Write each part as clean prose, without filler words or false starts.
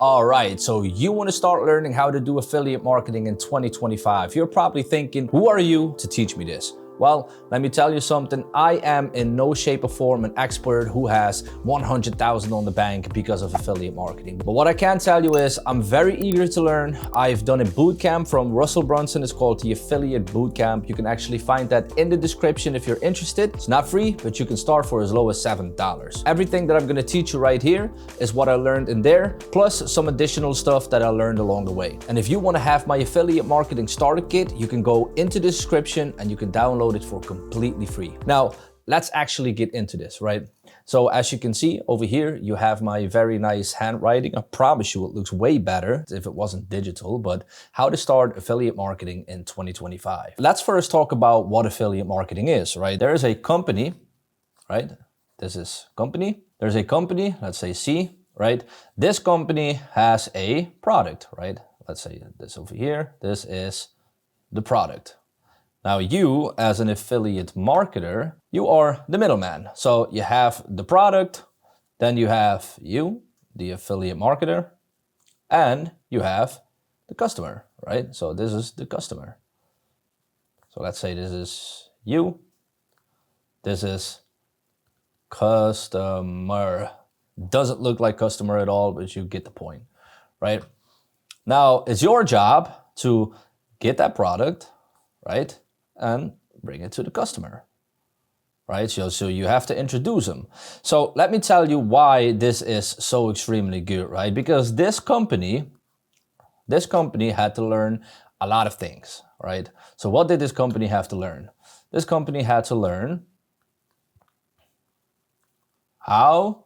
All right, so you want to start learning how to do affiliate marketing in 2025. You're probably thinking, who are you to teach me this? Well, let me tell you something. I am in no shape or form an expert who has 100,000 on the bank because of affiliate marketing. But what I can tell you is I'm very eager to learn. I've done a bootcamp from Russell Brunson. It's called the Affiliate Bootcamp. You can actually find that in the description if you're interested. It's not free, but you can start for as low as $7. Everything that I'm going to teach you right here is what I learned in there, plus some additional stuff that I learned along the way. And if you want to have my affiliate marketing starter kit, you can go into the description and you can download it for completely free. Now, let's actually get into this, right? So as you can see over here, you have my very nice handwriting. I promise you it looks way better if it wasn't digital, but how to start affiliate marketing in 2025. Let's first talk about what affiliate marketing is, right? There is a company, right? This is company. There's a company, let's say C, right? This company has a product, right? Let's say this over here. This is the product. Now you, as an affiliate marketer, you are the middleman. So you have the product, then you have you, the affiliate marketer, and you have the customer, right? So this is the customer. So let's say this is you, this is customer. Doesn't look like customer at all, but you get the point, right? Now it's your job to get that product, right? And bring it to the customer, right? So you have to introduce them. So let me tell you why this is so extremely good, right? Because this company had to learn a lot of things, right? So what did this company have to learn? This company had to learn how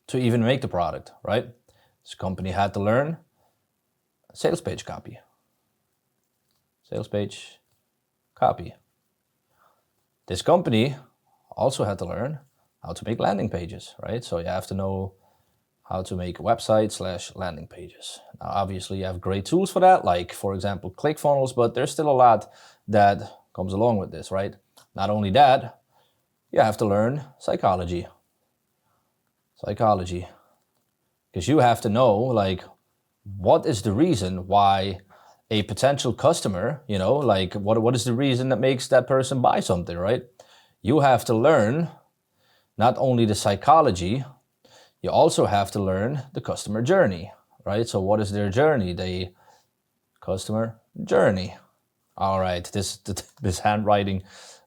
to even make the product, right? This company had to learn sales page copy. Sales page copy. This company also had to learn how to make landing pages, right? So you have to know how to make websites / landing pages. Now, obviously you have great tools for that, like for example, ClickFunnels, but there's still a lot that comes along with this, right? Not only that, you have to learn psychology. Psychology. Because you have to know, like, what is the reason why a potential customer, you know, like what is the reason that makes that person buy something, right? You have to learn not only the psychology, you also have to learn the customer journey, right? So what is their journey? The customer journey. All right, this handwriting,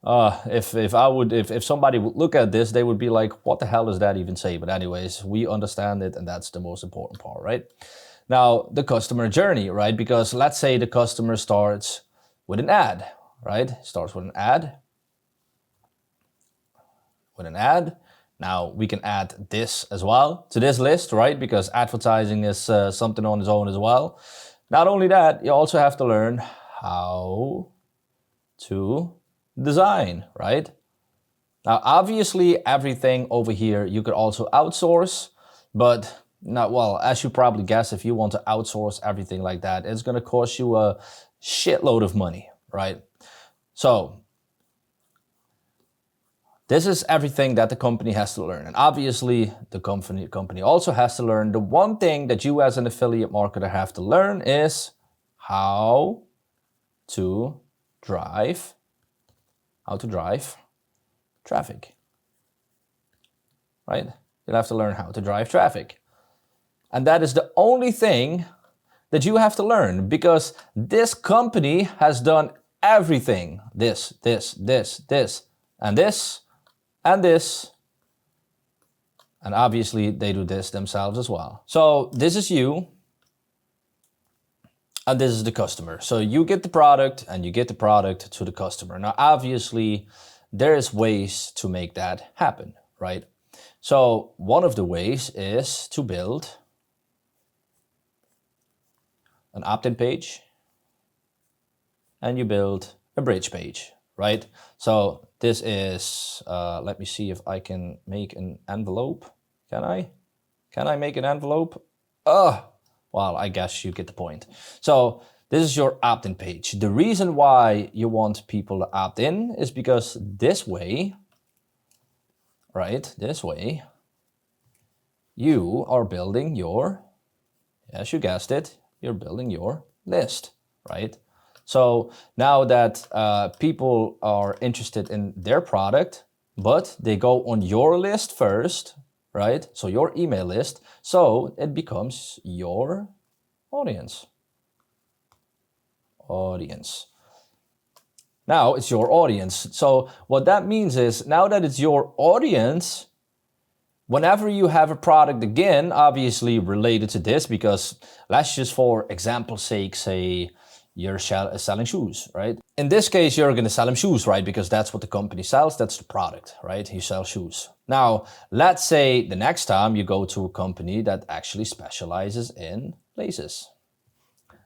if somebody would look at this, they would be like, what the hell does that even say? But anyways, we understand it, and that's the most important part, right? Now, the customer journey, right? Because let's say the customer starts with an ad, right? Starts with an ad. Now we can add this as well to this list, right? Because advertising is something on its own as well. Not only that, you also have to learn how to design, right? Now, obviously, everything over here you could also outsource, but now, well, as you probably guess, if you want to outsource everything like that, it's going to cost you a shitload of money, right? So this is everything that the company has to learn. And obviously, the company also has to learn. The one thing that you as an affiliate marketer have to learn is how to drive traffic, right? You'll have to learn how to drive traffic. And that is the only thing that you have to learn, because this company has done everything. This, and this, and this. And obviously they do this themselves as well. So this is you, and this is the customer. So you get the product and you get the product to the customer. Now, obviously there's ways to make that happen, right? So one of the ways is to build an opt-in page and you build a bridge page, right? So this is, let me see if I can make an envelope. Can I make an envelope? Well, I guess you get the point. So this is your opt-in page. The reason why you want people to opt in is because this way, right, this way, you are building your Yes, you guessed it, you're building your list, right? So now that people are interested in their product, but they go on your list first, right? So your email list, so it becomes your audience. Now it's your audience. So what that means is now that it's your audience, whenever you have a product again, obviously related to this, because let's just for example's sake say you're selling shoes, right? In this case, you're gonna sell them shoes, right? Because that's what the company sells, that's the product, right? You sell shoes. Now, let's say the next time you go to a company that actually specializes in laces.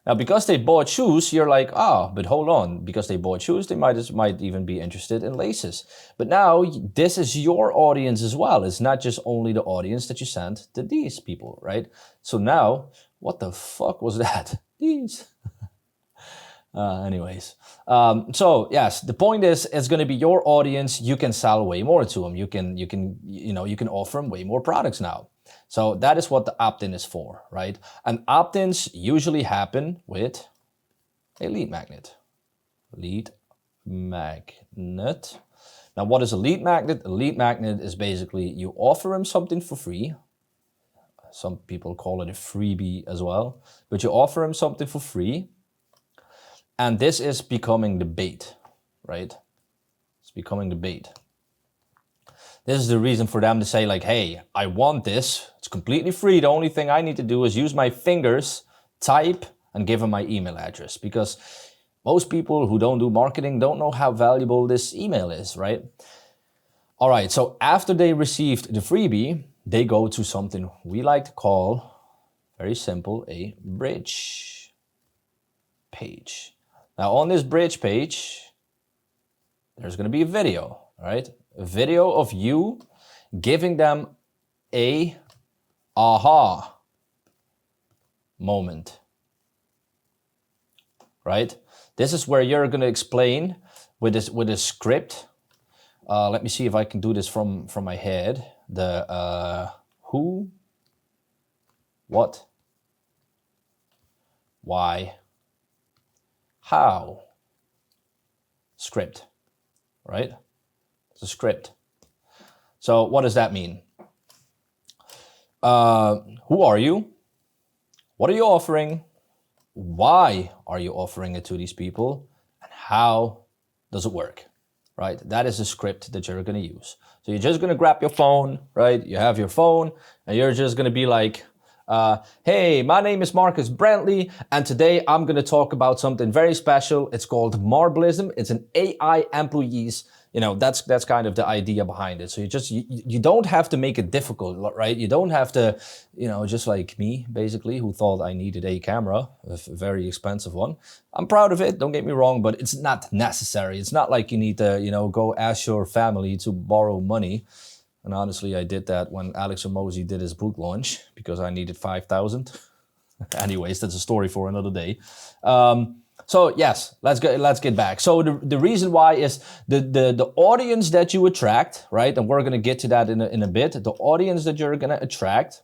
Now, because they bought shoes, you're like, but hold on, because they bought shoes, they might even be interested in laces. But now this is your audience as well. It's not just only the audience that you sent to these people, right? So now, what the fuck was that? These. Anyways, so yes, the point is, it's going to be your audience. You can sell way more to them. You can offer them way more products now. So that is what the opt-in is for, right? And opt-ins usually happen with a lead magnet. Lead magnet. Now, what is a lead magnet? A lead magnet is basically you offer them something for free. Some people call it a freebie as well, but you offer them something for free. And this is becoming the bait, right? It's becoming the bait. This is the reason for them to say like, hey, I want this. It's completely free. The only thing I need to do is use my fingers, type, and give them my email address. Because most people who don't do marketing don't know how valuable this email is, right? All right, so after they received the freebie, they go to something we like to call, very simple, a bridge page. Now on this bridge page, there's gonna be a video, right? A video of you giving them a aha moment, right? This is where you're gonna explain with a script. Let me see if I can do this from my head. The who, what, why, how script, right? It's a script. So what does that mean? Who are you? What are you offering? Why are you offering it to these people? And how does it work, right? That is a script that you're gonna use. So you're just gonna grab your phone, right? You have your phone and you're just gonna be like, hey, my name is Marcus Brantley, and today I'm gonna talk about something very special. It's called Marblism. It's an AI employees. That's kind of the idea behind it. So you don't have to make it difficult, right? You don't have to, just like me, basically, who thought I needed a camera, a very expensive one. I'm proud of it, don't get me wrong, but it's not necessary. It's not like you need to, go ask your family to borrow money. And honestly, I did that when Alex Hormozi did his book launch because I needed 5,000. Anyways, that's a story for another day. So yes, let's get back. So the reason why is the audience that you attract, right? And we're gonna get to that in a bit. The audience that you're gonna attract,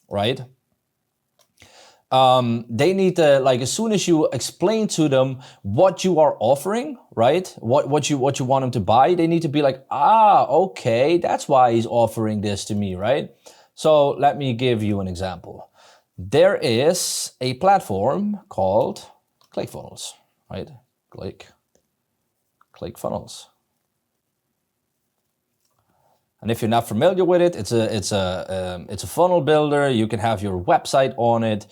right? They need to, like, as soon as you explain to them what you are offering, right? What you want them to buy, they need to be like, okay, that's why he's offering this to me, right? So let me give you an example. There is a platform called ClickFunnels, right? ClickFunnels. And if you're not familiar with it, it's a funnel builder. You can have your website on it.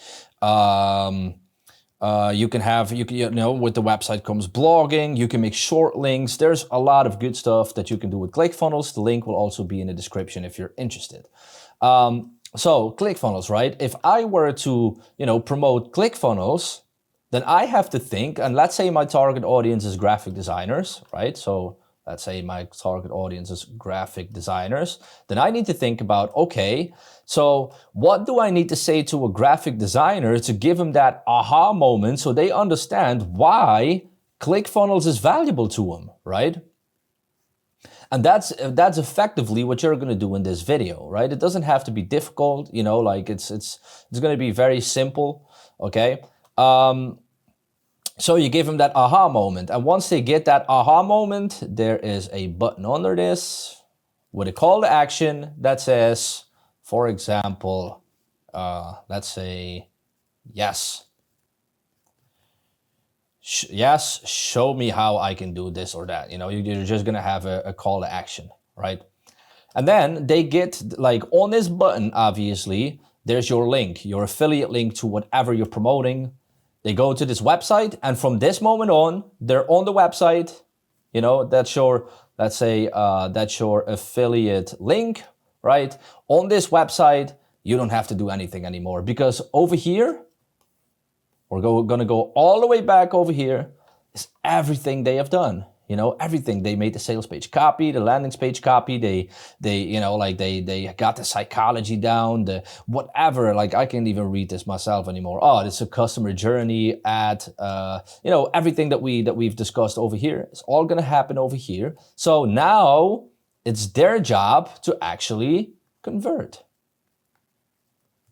You can with the website comes blogging. You can make short links. There's a lot of good stuff that you can do with ClickFunnels. The link will also be in the description if you're interested. So ClickFunnels, right? If I were to, promote ClickFunnels, then I have to think, and let's say my target audience is graphic designers, right? So let's say my target audience is graphic designers, then I need to think about, okay, so what do I need to say to a graphic designer to give them that aha moment so they understand why ClickFunnels is valuable to them, right? And that's effectively what you're going to do in this video, right? It doesn't have to be difficult, it's going to be very simple. okay? So you give them that aha moment. And once they get that aha moment, there is a button under this with a call to action that says, for example, let's say, yes. Yes, show me how I can do this or that. You know, you're just gonna have a call to action, right? And then they get, like, on this button, obviously, there's your link, your affiliate link to whatever you're promoting. They go to this website, and from this moment on, they're on the website. You know, that's your, let's say, that's your affiliate link, right? On this website, you don't have to do anything anymore, because over here, we're gonna go all the way back over here, is everything they have done. You know, everything. They made the sales page copy, the landing page copy. They you know, like they got the psychology down, the whatever. Like, I can't even read this myself anymore. Oh, it's a customer journey ad. You know, everything that we've discussed over here is all gonna happen over here. So now it's their job to actually convert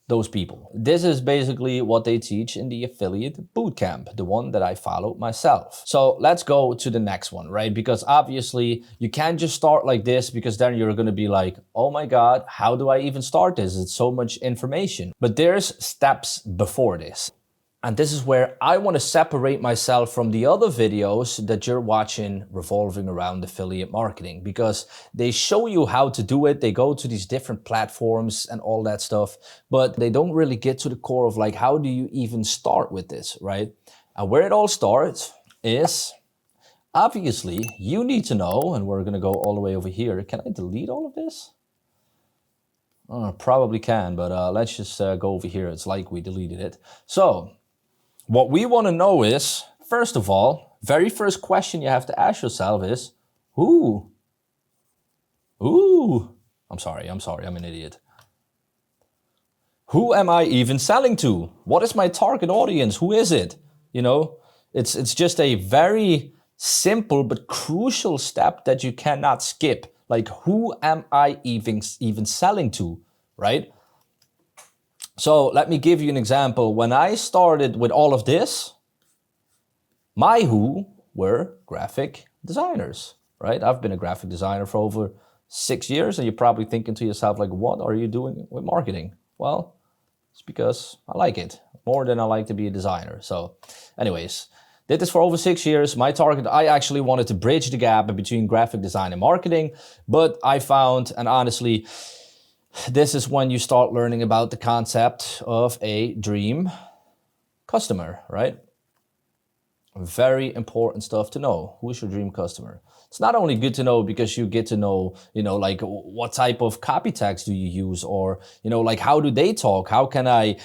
those people. This is basically what they teach in the affiliate bootcamp, the one that I followed myself. So let's go to the next one, right? Because obviously you can't just start like this, because then you're gonna be like, oh my God, how do I even start this? It's so much information. But there's steps before this. And this is where I want to separate myself from the other videos that you're watching revolving around affiliate marketing, because they show you how to do it. They go to these different platforms and all that stuff, but they don't really get to the core of, like, how do you even start with this, right? And where it all starts is, obviously, you need to know, and we're going to go all the way over here. Can I delete all of this? Probably can, but let's just go over here. It's like we deleted it. So what we want to know is, first of all, very first question you have to ask yourself is, I'm sorry, I'm an idiot. Who am I even selling to? What is my target audience? Who is it? You know, it's just a very simple but crucial step that you cannot skip. Like, who am I even selling to, right? So let me give you an example. When I started with all of this, my who were graphic designers, right? I've been a graphic designer for over 6 years, and you're probably thinking to yourself, like, what are you doing with marketing? Well, it's because I like it more than I like to be a designer. So anyways, did this for over 6 years. My target, I actually wanted to bridge the gap between graphic design and marketing, but I found, and honestly, this is when you start learning about the concept of a dream customer, right? Very important stuff to know. Who's your dream customer? It's not only good to know because you get to know, you know, like, what type of copy tags do you use, or, you know, like, how do they talk? How can I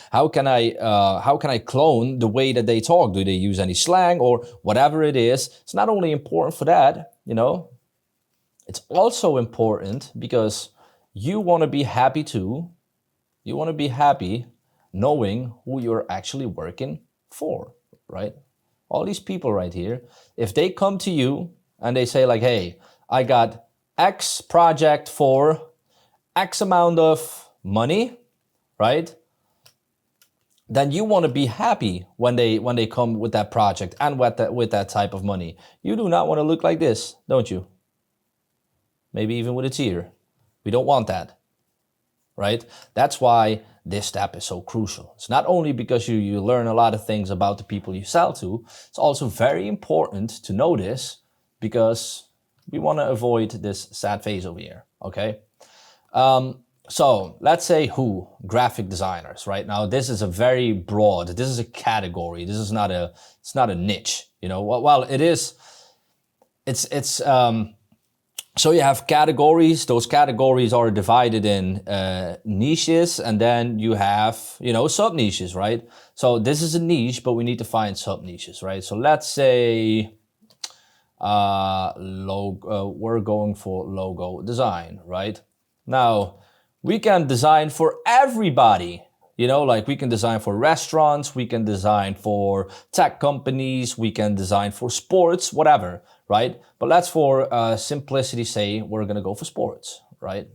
clone the way that they talk? Do they use any slang or whatever it is? It's not only important for that, you know, it's also important because you want to be happy too. You want to be happy knowing who you're actually working for, right? All these people right here, if they come to you and they say, like, hey, I got X project for X amount of money, right? Then you want to be happy when they come with that project and with that type of money. You do not want to look like this, don't you? Maybe even with a tear. We don't want that, right? That's why this step is so crucial. It's not only because you learn a lot of things about the people you sell to, it's also very important to know this because we want to avoid this sad phase over here, okay? So let's say who? Graphic designers, right? Now this is a very broad, this is a category. This is not it's not a niche, you know? Well, it is, so you have categories. Those categories are divided in niches, and then you have, you know, sub niches, right? So this is a niche, but we need to find sub niches, right? So let's say we're going for logo design, right? Now we can design for everybody. You know, like, we can design for restaurants, we can design for tech companies, we can design for sports, whatever, right? But let's, for simplicity, say we're gonna go for sports, right?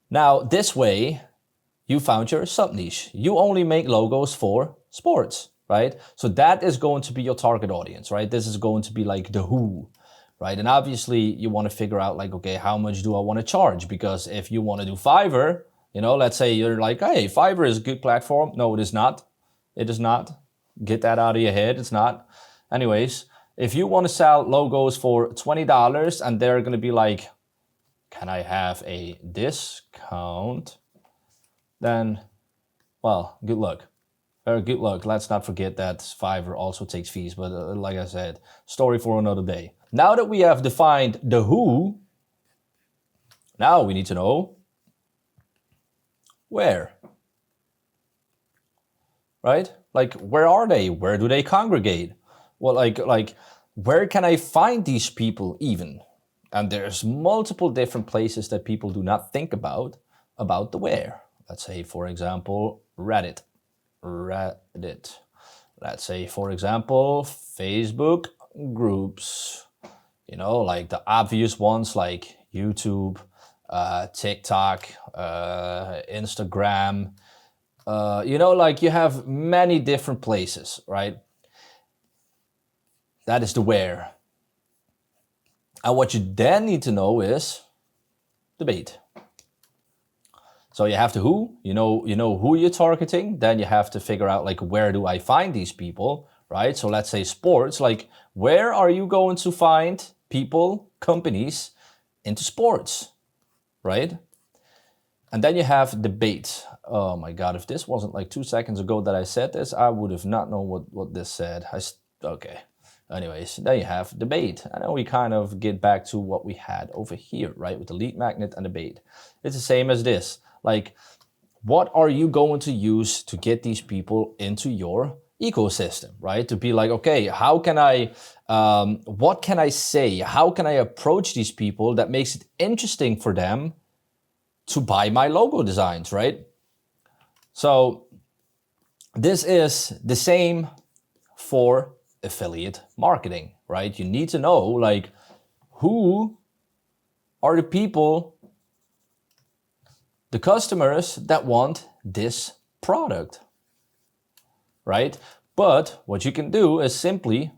Now, this way, you found your sub-niche. You only make logos for sports, right? So that is going to be your target audience, right? This is going to be like the who, right? And obviously you want to figure out like, okay, how much do I want to charge? Because if you want to do Fiverr, you know, let's say you're like, hey, Fiverr is a good platform. No, it is not. It is not. Get that out of your head. It's not. Anyways, if you want to sell logos for $20 and they're going to be like, can I have a discount? Then, well, good luck. Very good luck. Let's not forget that Fiverr also takes fees. But like I said, story for another day. Now that we have defined the who, now we need to know where. Right? Like, where are they? Where do they congregate? Well, like, where can I find these people even? And there's multiple different places that people do not think about the where. Let's say, for example, Reddit. Let's say, for example, Facebook groups. You know, like the obvious ones like YouTube, TikTok, Instagram. You know, like you have many different places, right? That is the where. And what you then need to know is the bait. So you have the who, you know who you're targeting. Then you have to figure out like, where do I find these people, right? So let's say sports, like where are you going to find people, companies into sports, right? And then you have the bait. Oh my God, if this wasn't like 2 seconds ago that I said this, I would have not known what this said. Okay. Anyways, then you have the bait. And then we kind of get back to what we had over here, right? With the lead magnet and the bait. It's the same as this. Like, what are you going to use to get these people into your ecosystem, right? To be like, okay, how can I, what can I say? How can I approach these people that makes it interesting for them to buy my logo designs, right? So this is the same for affiliate marketing, right? You need to know like, who are the people, the customers that want this product, right? But what you can do is simply,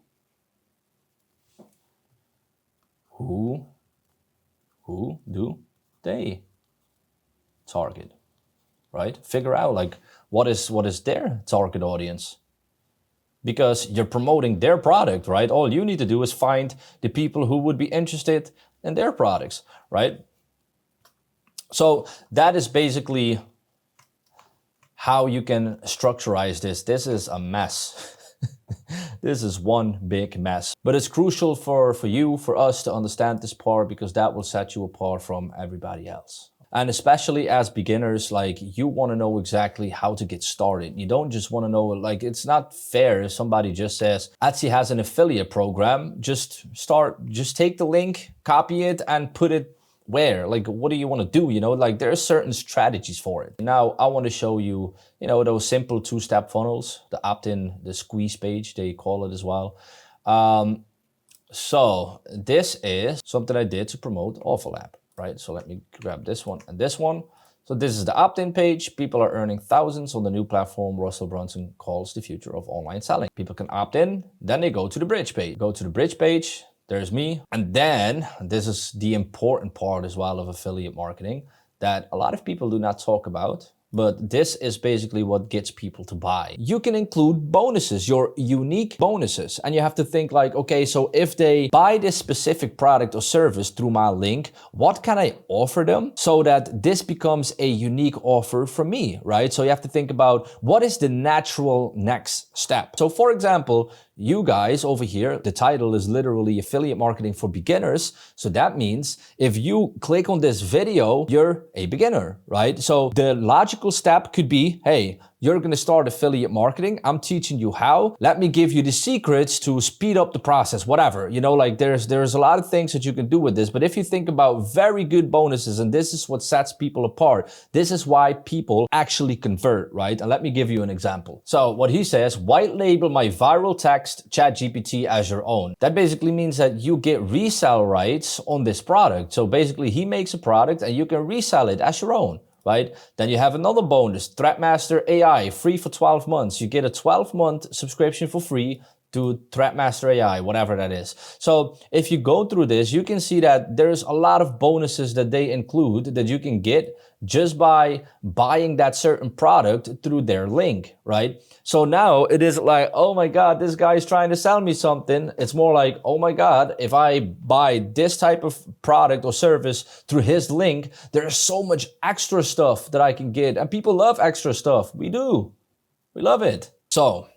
who do they target, right? Figure out like, what is their target audience? Because you're promoting their product, right? All you need to do is find the people who would be interested in their products, right? So that is basically how you can structurize this. This is a mess. This is one big mess. But it's crucial for you, for us to understand this part, because that will set you apart from everybody else. And especially as beginners, like, you want to know exactly how to get started. You don't just want to know, like, it's not fair if somebody just says, Etsy has an affiliate program, just take the link, copy it, and put it where? Like, what do you want to do? You know, like, there are certain strategies for it. Now, I want to show you, you know, those simple two-step funnels, the opt-in, the squeeze page, they call it as well. So this is something I did to promote OfferLab. Right, so let me grab this one and this one. So this is the opt-in page. People are earning thousands on the new platform Russell Brunson calls the future of online selling. People can opt in, then they go to the bridge page. Go to the bridge page, there's me. And then, this is the important part as well of affiliate marketing that a lot of people do not talk about. But this is basically what gets people to buy. You can include bonuses, your unique bonuses. And you have to think like, okay, so if they buy this specific product or service through my link, what can I offer them so that this becomes a unique offer for me, right? So you have to think about, what is the natural next step? So for example, you guys over here, the title is literally Affiliate Marketing for Beginners. So that means if you click on this video, you're a beginner, right? So the logical step could be, hey, you're going to start affiliate marketing. I'm teaching you how. Let me give you the secrets to speed up the process, whatever. You know, like there's a lot of things that you can do with this. But if you think about very good bonuses, and this is what sets people apart, this is why people actually convert, right? And let me give you an example. So what he says, white label my viral text ChatGPT as your own. That basically means that you get resale rights on this product. So basically he makes a product and you can resell it as your own. right? Then you have another bonus, Threatmaster AI, free for 12 months. You get a 12-month subscription for free to Threatmaster AI, whatever that is. So if you go through this, you can see that there's a lot of bonuses that they include that you can get just by buying that certain product through their link, right? So now it is like, oh my God, this guy is trying to sell me something. It's more like, oh my God, if I buy this type of product or service through his link, there's so much extra stuff that I can get. And people love extra stuff. We do. We love it. So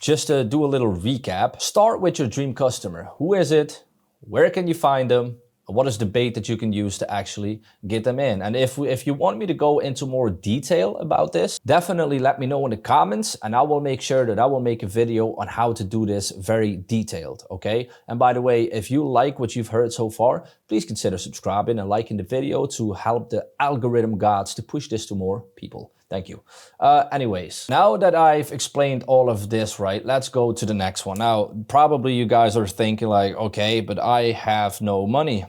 just to do a little recap, start with your dream customer. Who is it? Where can you find them? What is the bait that you can use to actually get them in? And if you want me to go into more detail about this, definitely let me know in the comments and I will make sure that I will make a video on how to do this very detailed, okay? And by the way, if you like what you've heard so far, please consider subscribing and liking the video to help the algorithm gods to push this to more people. Thank you. Anyways, now that I've explained all of this, right, let's go to the next one. Now, probably you guys are thinking like, okay, but I have no money.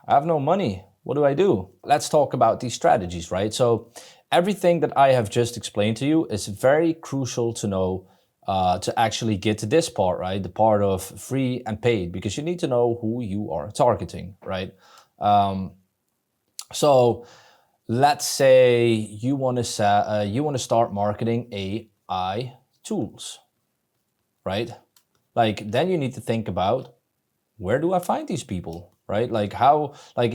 I have no money. What do I do? Let's talk about these strategies, right? So everything that I have just explained to you is very crucial to know to actually get to this part, right? The part of free and paid, because you need to know who you are targeting, right? So let's say you want to start marketing AI tools, right? Like then you need to think about, where do I find these people, right? Like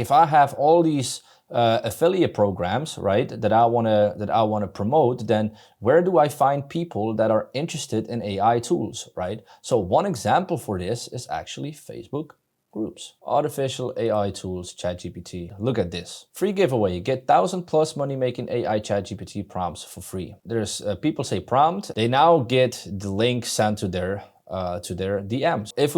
if I have all these affiliate programs, right, that I wanna promote, then where do I find people that are interested in AI tools, right? So one example for this is actually Facebook groups. Artificial AI tools, ChatGPT. Look at this. Free giveaway. You get 1,000+ money-making AI ChatGPT prompts for free. There's people say prompt. They now get the link sent to their DMs. If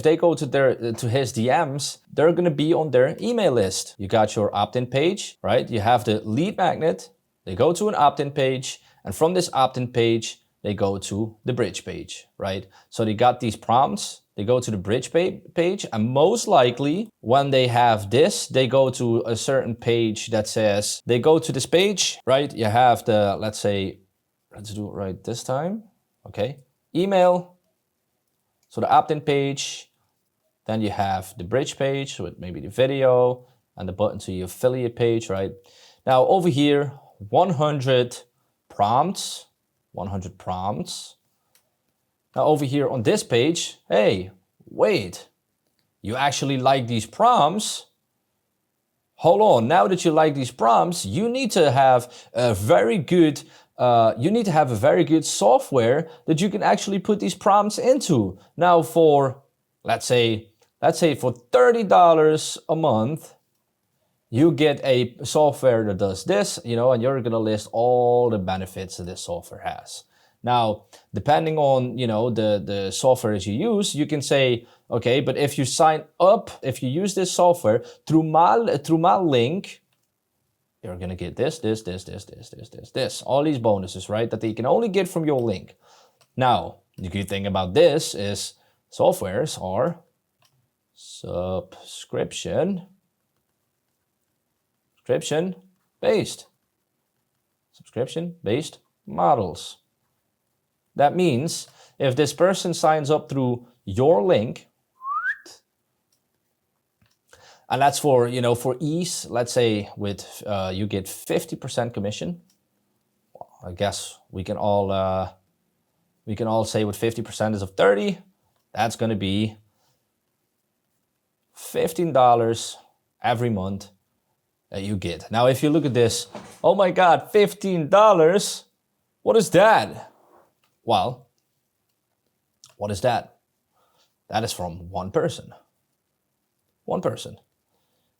they go to his DMs, they're gonna be on their email list. You got your opt-in page, right? You have the lead magnet. They go to an opt-in page, and from this opt-in page, they go to the bridge page, right? So they got these prompts. They go to the bridge page, and most likely when they have this, they go to a certain page that says, they go to this page, right? You have the, let's say, let's do it right this time, okay? Email, so the opt-in page, then you have the bridge page with maybe the video and the button to your affiliate page, right? Now over here, 100 prompts. Now over here on this page, hey, wait, you actually like these prompts? Hold on, now that you like these prompts, you need to have a very good software that you can actually put these prompts into. Now for, let's say for $30 a month, you get a software that does this, you know, and you're gonna list all the benefits that this software has. Now, depending on, you know, the software that you use, you can say, okay, but if you sign up, if you use this software through my link, you're gonna get this, all these bonuses, right? That you can only get from your link. Now, the good thing about this is softwares are subscription-based models. That means if this person signs up through your link, and that's for, you know, for ease, let's say with you get 50% commission. Well, I guess we can all say what 50% is of 30. That's going to be $15 every month that you get. Now, if you look at this, oh my God, $15. What is that? Well, what is that? That is from one person. One person.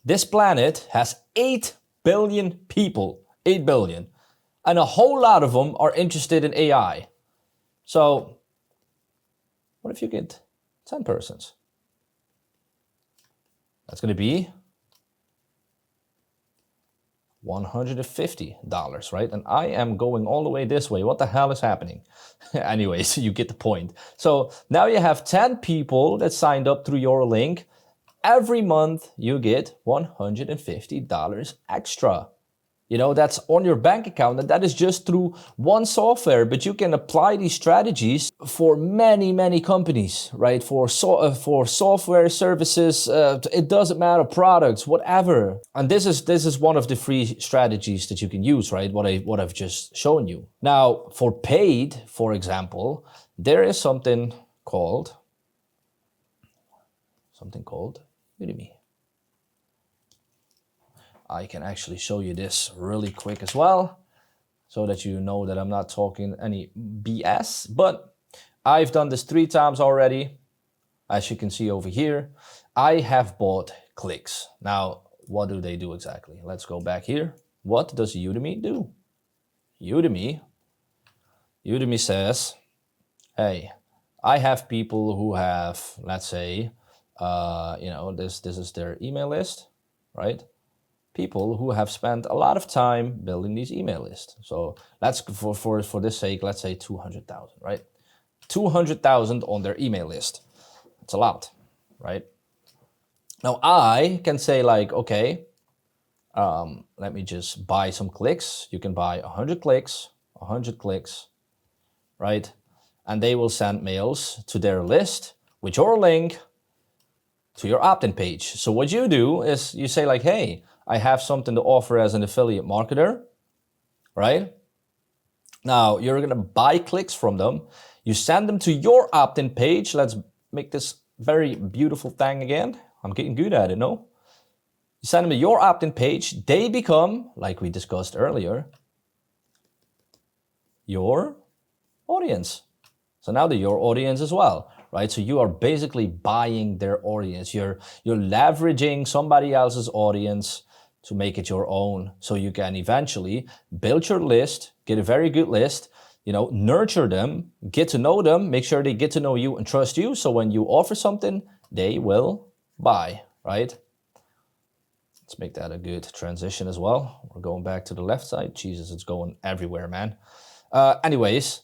This planet has 8 billion people, 8 billion, and a whole lot of them are interested in AI. So, what if you get 10 persons? That's going to be $150, right? And I am going all the way this way. What the hell is happening? Anyways, you get the point. So now you have 10 people that signed up through your link. Every month you get $150 extra. That's on your bank account, and that is just through one software. But you can apply these strategies for many, many companies, right? For software services, it doesn't matter, products, whatever. And this is one of the free strategies that you can use, right? What I've just shown you. Now, for paid, for example, there is something called Udemy. I can actually show you this really quick as well, so that you know that I'm not talking any BS, but I've done this 3 times already. As you can see over here, I have bought clicks. Now, what do they do exactly? Let's go back here. What does Udemy do? Udemy says, hey, I have people who have, let's say, this is their email list, right? People who have spent a lot of time building these email lists. So let's, for this sake, let's say 200,000, right? 200,000 on their email list. It's a lot, right? Now I can say like, okay, let me just buy some clicks. You can buy 100 clicks, right? And they will send mails to their list with your link to your opt-in page. So what you do is you say like, hey, I have something to offer as an affiliate marketer, right? Now you're gonna buy clicks from them. You send them to your opt-in page. Let's make this very beautiful thing again. I'm getting good at it, no? You send them to your opt-in page. They become, like we discussed earlier, your audience. So now they're your audience as well, right? So you are basically buying their audience. You're leveraging somebody else's audience to make it your own, so you can eventually build your list, get a very good list, nurture them, get to know them, make sure they get to know you and trust you. So when you offer something, they will buy, right? Let's make that a good transition as well. We're going back to the left side. Jesus, it's going everywhere, man. Anyways,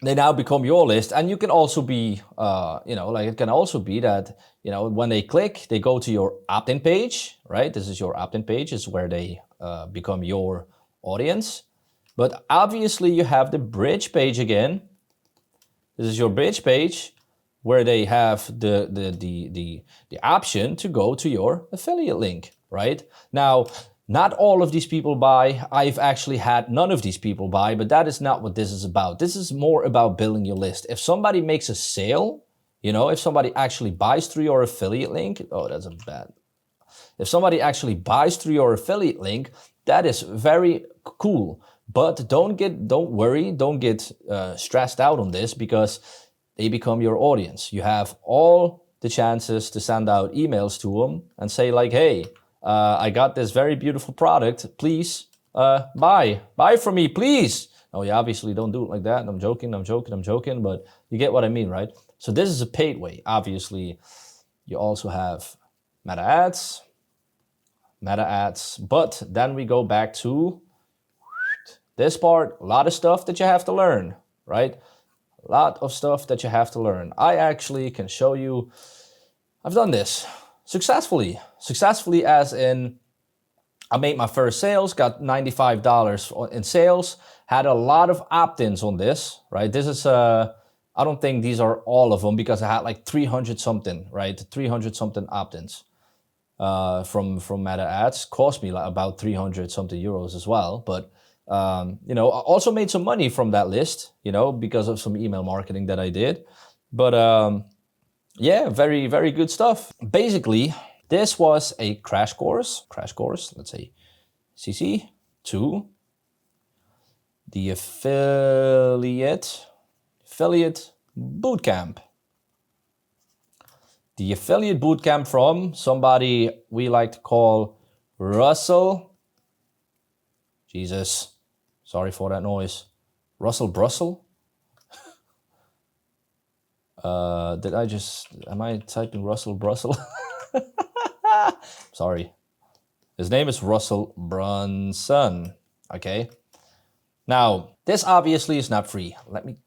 they now become your list, and you can also be, it can also be that, when they click, they go to your opt-in page, right? This is your opt-in page, is where they become your audience. But obviously you have the bridge page again. This is your bridge page where they have the option to go to your affiliate link, right? Now, not all of these people buy. I've actually had none of these people buy, but that is not what this is about. This is more about building your list. If somebody makes a sale, if somebody actually buys through your affiliate link, if somebody actually buys through your affiliate link, that is very cool. But don't get stressed out on this, because they become your audience. You have all the chances to send out emails to them and say like, hey, I got this very beautiful product. Please buy from me, please. No, you obviously don't do it like that. I'm joking, but you get what I mean, right? So this is a paid way. Obviously, you also have meta ads, but then we go back to this part. A lot of stuff that you have to learn, right? A lot of stuff that you have to learn. I actually can show you, I've done this successfully as in, I made my first sales, got $95 in sales, had a lot of opt-ins on this, right? This is, I don't think these are all of them, because I had like 300 something, right? 300 something opt-ins from meta ads. Cost me like about 300 something euros as well. But, I also made some money from that list, because of some email marketing that I did. But, yeah, very, very good stuff. Basically, this was a crash course, let's say CC, to the affiliate bootcamp. The affiliate bootcamp from somebody we like to call Russell. Jesus, sorry for that noise. Russell Brussel. Am I typing Russell Brussel? Sorry. His name is Russell Brunson, okay? Now, this obviously is not free.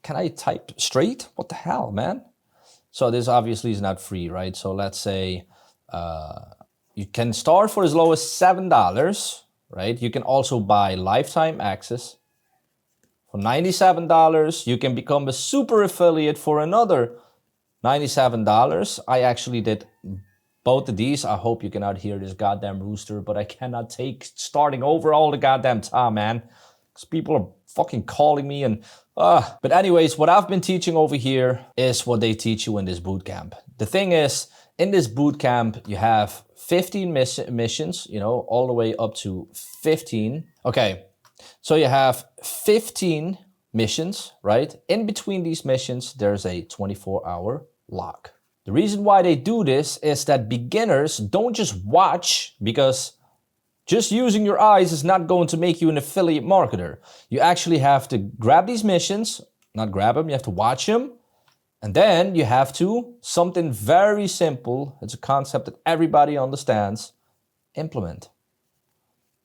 Can I type straight? What the hell, man? So this obviously is not free, right? So let's say you can start for as low as $7, right? You can also buy lifetime access. For $97, you can become a super affiliate for another $97. I actually did both of these. I hope you cannot hear this goddamn rooster, but I cannot take starting over all the goddamn time, man. Because people are fucking calling me and But anyways, what I've been teaching over here is what they teach you in this bootcamp. The thing is, in this bootcamp, you have 15 missions, you know, all the way up to 15. Okay, so you have 15 missions, right? In between these missions, there's a 24-hour lock. The reason why they do this is that beginners don't just watch, because just using your eyes is not going to make you an affiliate marketer. You actually have to grab these missions, not grab them, you have to watch them. And then you have to, something very simple, it's a concept that everybody understands, implement.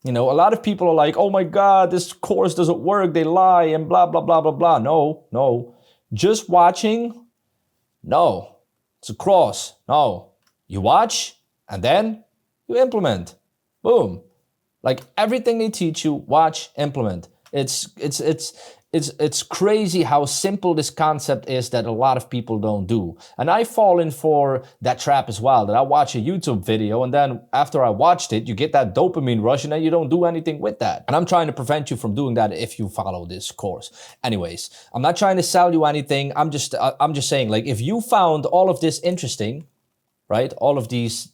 You know, a lot of people are like, oh my God, this course doesn't work, they lie and blah, blah, blah, blah, blah. No. Just watching, no. It's a cross, no. You watch and then you implement. Boom. Like everything they teach you, watch, implement. It's crazy how simple this concept is that a lot of people don't do. And I've fallen for that trap as well, that I watch a YouTube video and then after I watched it, you get that dopamine rush and then you don't do anything with that. And I'm trying to prevent you from doing that if you follow this course. Anyways, I'm not trying to sell you anything. I'm just saying, like, if you found all of this interesting, right? All of these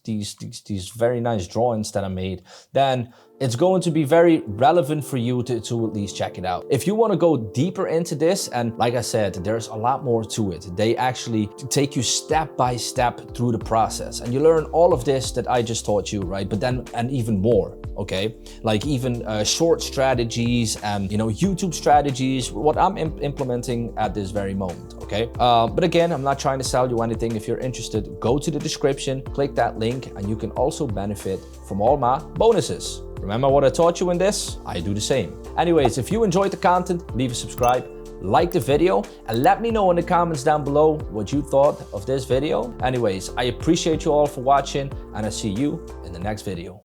very nice drawings that I made, then it's going to be very relevant for you to at least check it out. If you want to go deeper into this, and like I said, there's a lot more to it. They actually take you step by step through the process and you learn all of this that I just taught you, right? But then, and even more, okay? Like even short strategies and, you know, YouTube strategies, what I'm implementing at this very moment, okay? But again, I'm not trying to sell you anything. If you're interested, go to the description, click that link, and you can also benefit from all my bonuses. Remember what I taught you in this? I do the same. Anyways, if you enjoyed the content, leave a subscribe, like the video, and let me know in the comments down below what you thought of this video. Anyways, I appreciate you all for watching, and I'll see you in the next video.